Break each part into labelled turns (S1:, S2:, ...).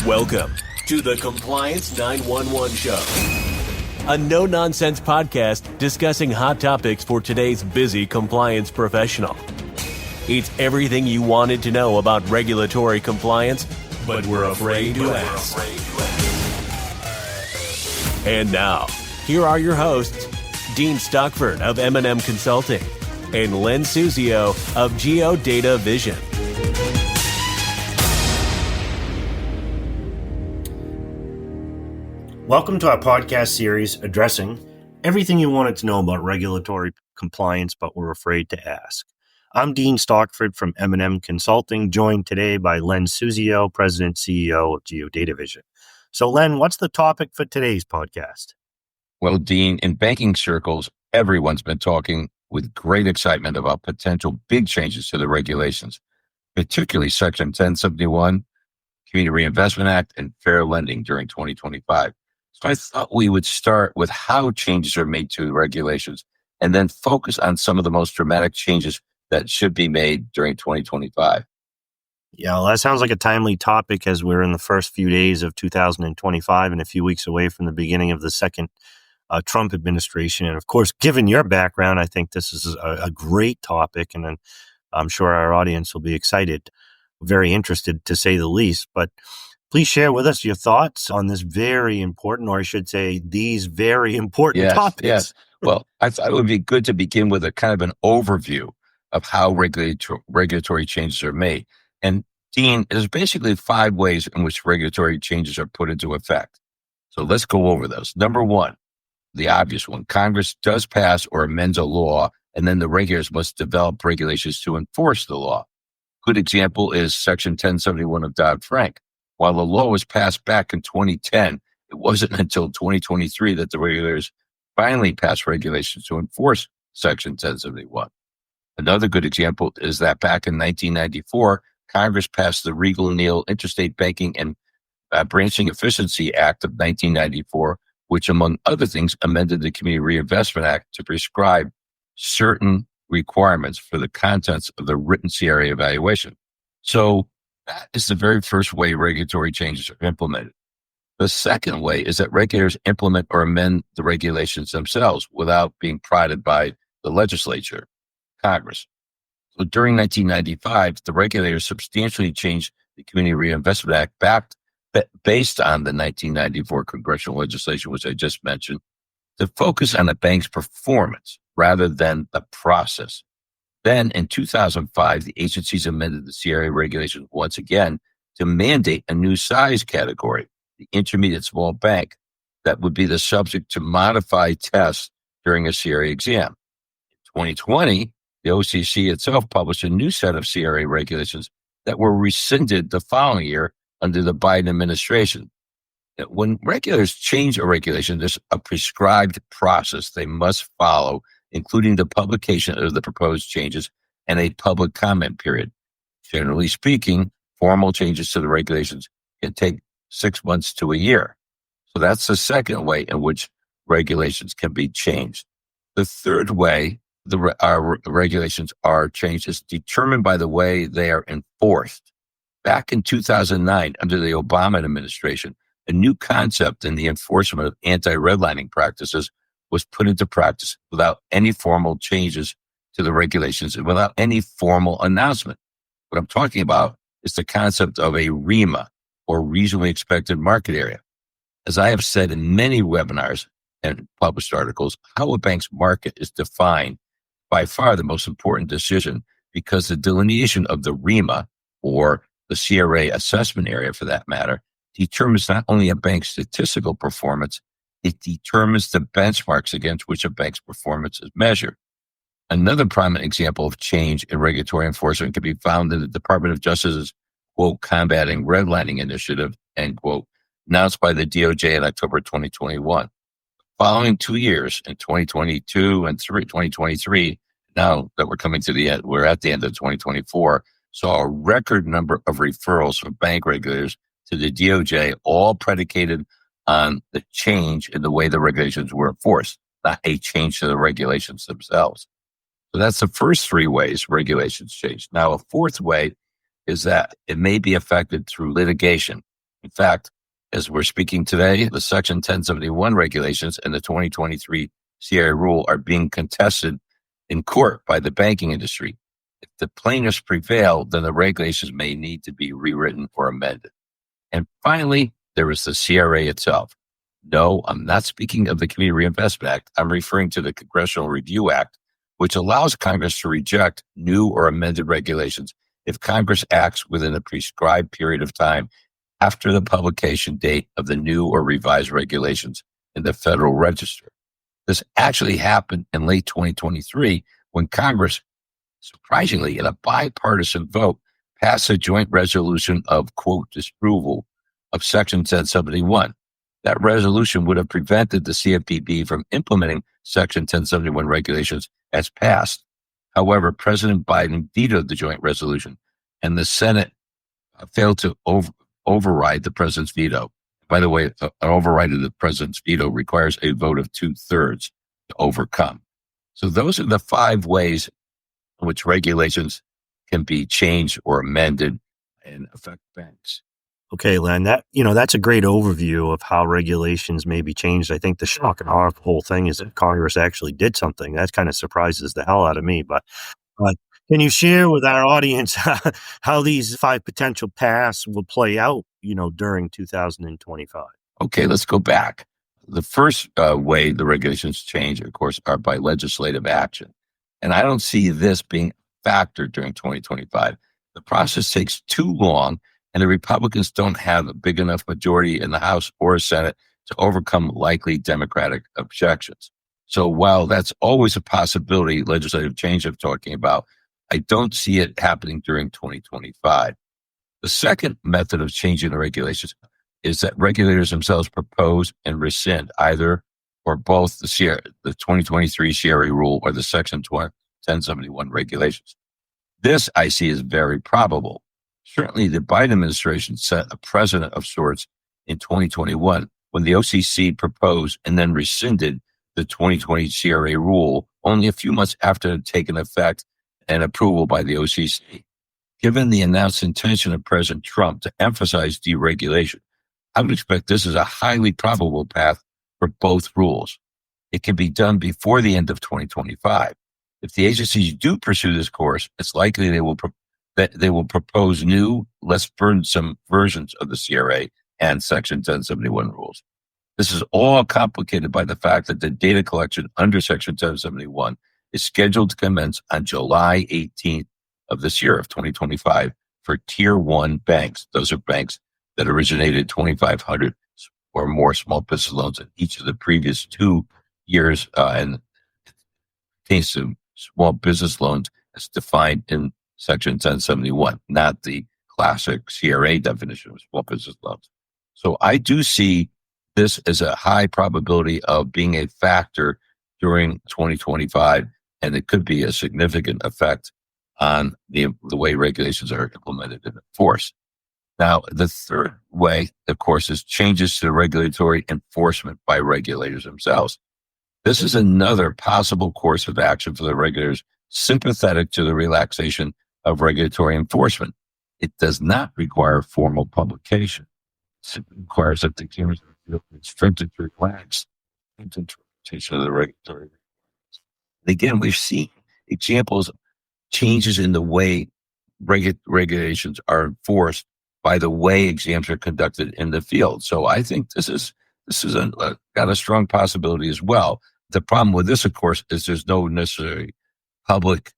S1: Welcome to the Compliance 911 Show, a no-nonsense podcast discussing hot topics for today's busy compliance professional. It's everything you wanted to know about regulatory compliance, but we're afraid to ask. And now, here are your hosts, Dean Stockford of M&M Consulting and Len Suzio of Geodata Vision.
S2: Welcome to our podcast series addressing everything you wanted to know about regulatory compliance, but were afraid to ask. I'm Dean Stockford from M&M Consulting, joined today by Len Suzio, President CEO of Geodata Vision. So, Len, what's the topic for today's podcast?
S3: Well, Dean, in banking circles, everyone's been talking with great excitement about potential big changes to the regulations, particularly Section 1071, Community Reinvestment Act, and fair lending during 2025. So I thought we would start with how changes are made to regulations and then focus on some of the most dramatic changes that should be made during 2025.
S2: Yeah, well, that sounds like a timely topic as we're in the first few days of 2025 and a few weeks away from the beginning of the second Trump administration. And of course, given your background, I think this is a great topic, and I'm sure our audience will be excited, very interested to say the least. But please share with us your thoughts on this very important, or I should say, these very important topics.
S3: Yes. Well, I thought it would be good to begin with a kind of an overview of how regulatory changes are made. And Dean, there's basically 5 ways in which regulatory changes are put into effect. So let's go over those. Number 1, the obvious one, Congress does pass or amends a law, and then the regulators must develop regulations to enforce the law. Good example is Section 1071 of Dodd-Frank. While the law was passed back in 2010, it wasn't until 2023 that the regulators finally passed regulations to enforce Section 1071. Another good example is that back in 1994, Congress passed the Regal-Neal Interstate Banking and Branching Efficiency Act of 1994, which, among other things, amended the Community Reinvestment Act to prescribe certain requirements for the contents of the written CRA evaluation. So that is the very first way regulatory changes are implemented. The second way is that regulators implement or amend the regulations themselves without being prodded by the legislature, Congress. So during 1995, the regulators substantially changed the Community Reinvestment Act based on the 1994 congressional legislation, which I just mentioned, to focus on the bank's performance rather than the process. Then in 2005, the agencies amended the CRA regulations once again to mandate a new size category, the intermediate small bank, that would be the subject to modified tests during a CRA exam. In 2020, the OCC itself published a new set of CRA regulations that were rescinded the following year under the Biden administration. When regulators change a regulation, there's a prescribed process they must follow, including the publication of the proposed changes and a public comment period. Generally speaking, formal changes to the regulations can take 6 months to a year. So that's the second way in which regulations can be changed. The third way our regulations are changed is determined by the way they are enforced. Back in 2009, under the Obama administration, a new concept in the enforcement of anti-redlining practices was put into practice without any formal changes to the regulations and without any formal announcement. What I'm talking about is the concept of a REMA, or reasonably expected market area. As I have said in many webinars and published articles, how a bank's market is defined by far the most important decision, because the delineation of the REMA, or the CRA assessment area for that matter, determines not only a bank's statistical performance, it determines the benchmarks against which a bank's performance is measured. Another prominent example of change in regulatory enforcement can be found in the Department of Justice's, quote, combating redlining initiative, end quote, announced by the DOJ in October 2021. Following 2 years in 2022 and 2023, now that we're coming to the end, we're at the end of 2024, saw a record number of referrals from bank regulators to the DOJ, all predicated on the change in the way the regulations were enforced, not a change to the regulations themselves. So that's the first 3 ways regulations change. Now, a fourth way is that it may be affected through litigation. In fact, as we're speaking today, the Section 1071 regulations and the 2023 CRA rule are being contested in court by the banking industry. If the plaintiffs prevail, then the regulations may need to be rewritten or amended. And finally, there is the CRA itself. No, I'm not speaking of the Community Reinvestment Act. I'm referring to the Congressional Review Act, which allows Congress to reject new or amended regulations if Congress acts within a prescribed period of time after the publication date of the new or revised regulations in the Federal Register. This actually happened in late 2023 when Congress, surprisingly, in a bipartisan vote, passed a joint resolution of, quote, disapproval of Section 1071. That resolution would have prevented the CFPB from implementing Section 1071 regulations as passed. However, President Biden vetoed the joint resolution, and the Senate failed to override the president's veto. By the way, an override of the president's veto requires a vote of 2/3 to overcome. So those are the 5 ways in which regulations can be changed or amended and affect banks.
S2: Okay, Len, that's a great overview of how regulations may be changed. I think the shock and awe of the whole thing is that Congress actually did something. That kind of surprises the hell out of me. But can you share with our audience how these 5 potential paths will play out, during 2025?
S3: Okay, let's go back. The first way the regulations change, of course, are by legislative action. And I don't see this being a factor during 2025. The process takes too long, and the Republicans don't have a big enough majority in the House or Senate to overcome likely Democratic objections. So while that's always a possibility, legislative change I'm talking about, I don't see it happening during 2025. The second method of changing the regulations is that regulators themselves propose and rescind either or both the 2023 CRA rule or the Section 1071 regulations. This I see as very probable. Certainly, the Biden administration set a precedent of sorts in 2021 when the OCC proposed and then rescinded the 2020 CRA rule only a few months after it had taken effect and approval by the OCC. Given the announced intention of President Trump to emphasize deregulation, I would expect this is a highly probable path for both rules. It can be done before the end of 2025. If the agencies do pursue this course, it's likely they will propose new, less burdensome versions of the CRA and Section 1071 rules. This is all complicated by the fact that the data collection under Section 1071 is scheduled to commence on July 18th of this year of 2025 for Tier 1 banks. Those are banks that originated 2,500 or more small business loans in each of the previous 2 years, and pertains to small business loans as defined in Section 1071, not the classic CRA definition of small business loans. So I do see this as a high probability of being a factor during 2025, and it could be a significant effect on the way regulations are implemented and enforced. Now, the third way, of course, is changes to regulatory enforcement by regulators themselves. This is another possible course of action for the regulators sympathetic to the relaxation of regulatory enforcement. It does not require formal publication. It simply requires that the consumers feel restricted to relax interpretation of the regulatory requirements. And again, we've seen examples of changes in the way regulations are enforced by the way exams are conducted in the field. So I think this is got a strong possibility as well. The problem with this, of course, is there's no necessary public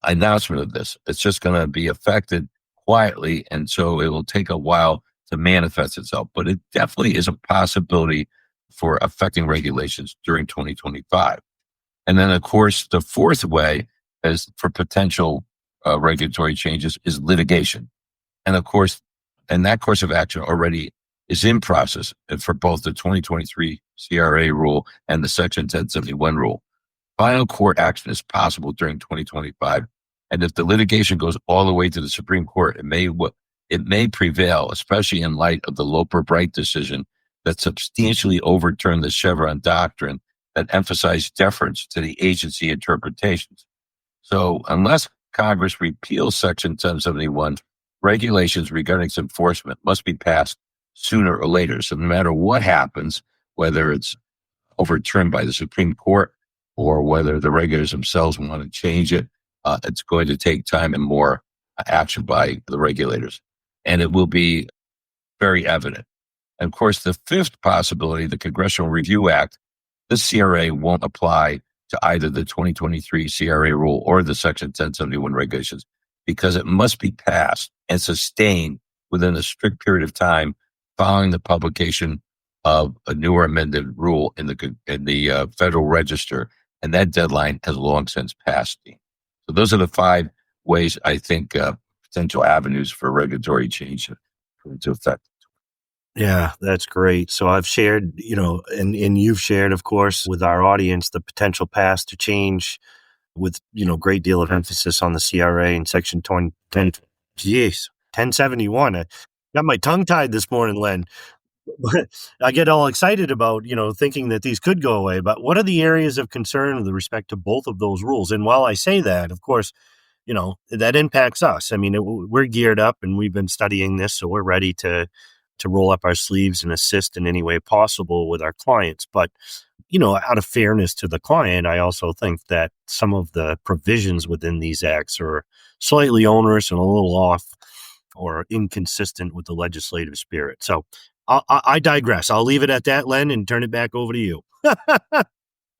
S3: announcement of this. It's just going to be affected quietly, and so it will take a while to manifest itself. But it definitely is a possibility for affecting regulations during 2025. And then, of course, the fourth way is for potential regulatory changes is litigation. And of course, and that course of action already is in process for both the 2023 CRA rule and the Section 1071 rule. Final court action is possible during 2025. And if the litigation goes all the way to the Supreme Court, it may prevail, especially in light of the Loper-Bright decision that substantially overturned the Chevron doctrine that emphasized deference to the agency interpretations. So unless Congress repeals Section 1071, regulations regarding its enforcement must be passed sooner or later. So no matter what happens, whether it's overturned by the Supreme Court or whether the regulators themselves want to change it, it's going to take time and more action by the regulators. And it will be very evident. And of course, the fifth possibility, the Congressional Review Act, the CRA won't apply to either the 2023 CRA rule or the Section 1071 regulations because it must be passed and sustained within a strict period of time following the publication of a newer amended rule in the Federal Register, and that deadline has long since passed. So those are the 5 ways I think potential avenues for regulatory change to come into effect.
S2: Yeah, that's great. So I've shared, and you've shared, of course, with our audience, the potential paths to change with, great deal of emphasis on the CRA and Section 1071. I got my tongue tied this morning, Len. I get all excited about, thinking that these could go away. But what are the areas of concern with respect to both of those rules? And while I say that, of course, that impacts us. I mean, we're geared up and we've been studying this, so we're ready to roll up our sleeves and assist in any way possible with our clients. But, out of fairness to the client, I also think that some of the provisions within these acts are slightly onerous and a little off or inconsistent with the legislative spirit. So I digress. I'll leave it at that, Len, and turn it back over to you.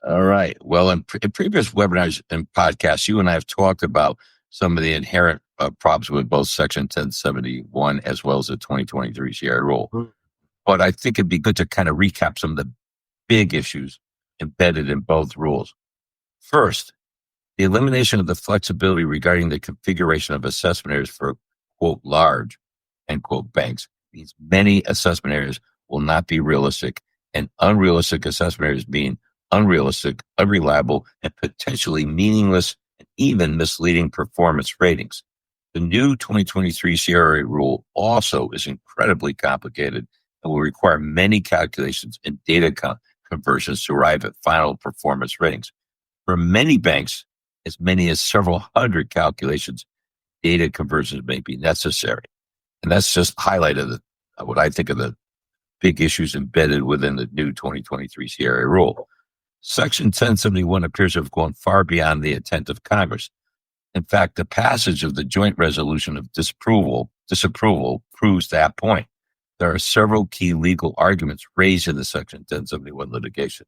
S3: All right. Well, in previous webinars and podcasts, you and I have talked about some of the inherent problems with both Section 1071 as well as the 2023 CRA rule. Mm-hmm. But I think it'd be good to kind of recap some of the big issues embedded in both rules. First, the elimination of the flexibility regarding the configuration of assessment areas for, quote, large, end quote, banks means many assessment areas will not be realistic, and unrealistic assessment areas mean unrealistic, unreliable, and potentially meaningless and even misleading performance ratings. The new 2023 CRA rule also is incredibly complicated and will require many calculations and data conversions to arrive at final performance ratings. For many banks, as many as several hundred calculations, data conversions may be necessary. And that's just highlighted what I think of the big issues embedded within the new 2023 CRA rule. Section 1071 appears to have gone far beyond the intent of Congress. In fact, the passage of the joint resolution of disapproval proves that point. There are several key legal arguments raised in the Section 1071 litigation.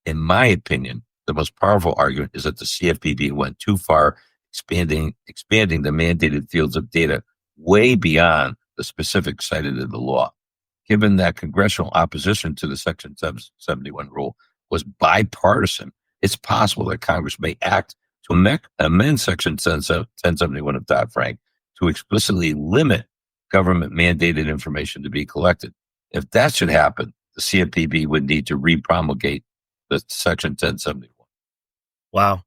S3: In my opinion, the most powerful argument is that the CFPB went too far, expanding the mandated fields of data way beyond the specifics cited in the law. Given that congressional opposition to the Section 1071 rule was bipartisan, it's possible that Congress may act to amend Section 1071 of Dodd-Frank to explicitly limit government-mandated information to be collected. If that should happen, the CFPB would need to repromulgate the Section 1071.
S2: Wow.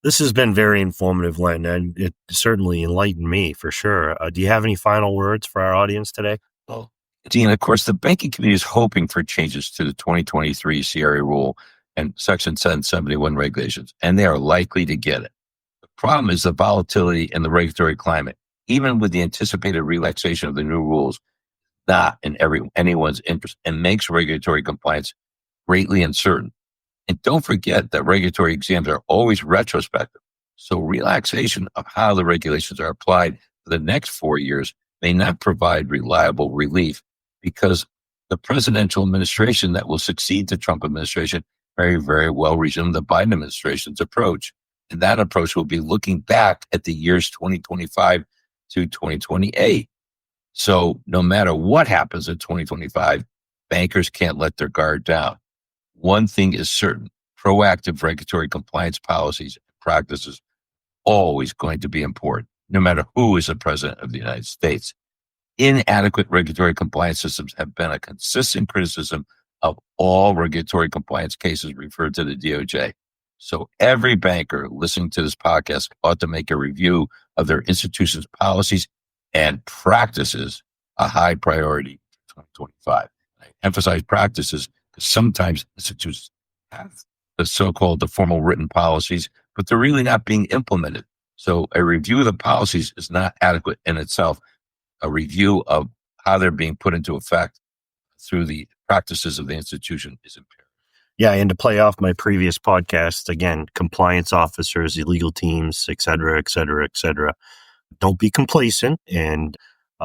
S2: This has been very informative, Len, and it certainly enlightened me for sure. Do you have any final words for our audience today?
S3: Well, Dean, of course, the banking community is hoping for changes to the 2023 CRA rule and Section 1071 regulations, and they are likely to get it. The problem is the volatility in the regulatory climate. Even with the anticipated relaxation of the new rules, not in anyone's interest and makes regulatory compliance greatly uncertain. And don't forget that regulatory exams are always retrospective. So relaxation of how the regulations are applied for the next 4 years may not provide reliable relief because the presidential administration that will succeed the Trump administration very, very well resume the Biden administration's approach. And that approach will be looking back at the years 2025 to 2028. So no matter what happens in 2025, bankers can't let their guard down. One thing is certain, proactive regulatory compliance policies and practices always going to be important, no matter who is the president of the United States. Inadequate regulatory compliance systems have been a consistent criticism of all regulatory compliance cases referred to the DOJ. So every banker listening to this podcast ought to make a review of their institution's policies and practices a high priority for 2025. I emphasize practices because sometimes institutions have the formal written policies, but they're really not being implemented. So a review of the policies is not adequate in itself. A review of how they're being put into effect through the practices of the institution is imperative.
S2: Yeah, and to play off my previous podcast, again, compliance officers, illegal teams, et cetera, et cetera, et cetera. Don't be complacent and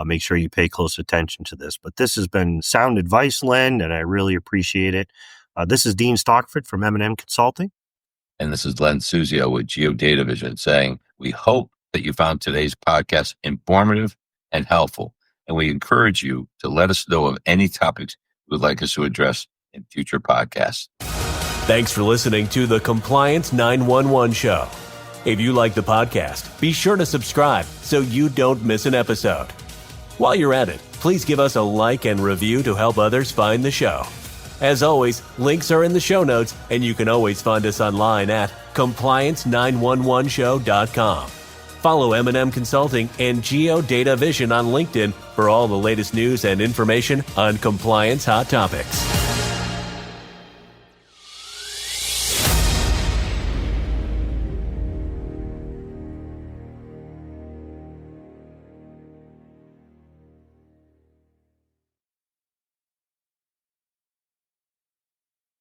S2: make sure you pay close attention to this. But this has been sound advice, Len, and I really appreciate it. This is Dean Stockford from M&M Consulting.
S3: And this is Len Suzio with Geodata Vision saying, we hope that you found today's podcast informative and helpful. And we encourage you to let us know of any topics you would like us to address in future podcasts.
S1: Thanks for listening to the Compliance 911 Show. If you like the podcast, be sure to subscribe so you don't miss an episode. While you're at it, please give us a like and review to help others find the show. As always, links are in the show notes, and you can always find us online at compliance911show.com. Follow M&M Consulting and Geodata Vision on LinkedIn for all the latest news and information on compliance hot topics.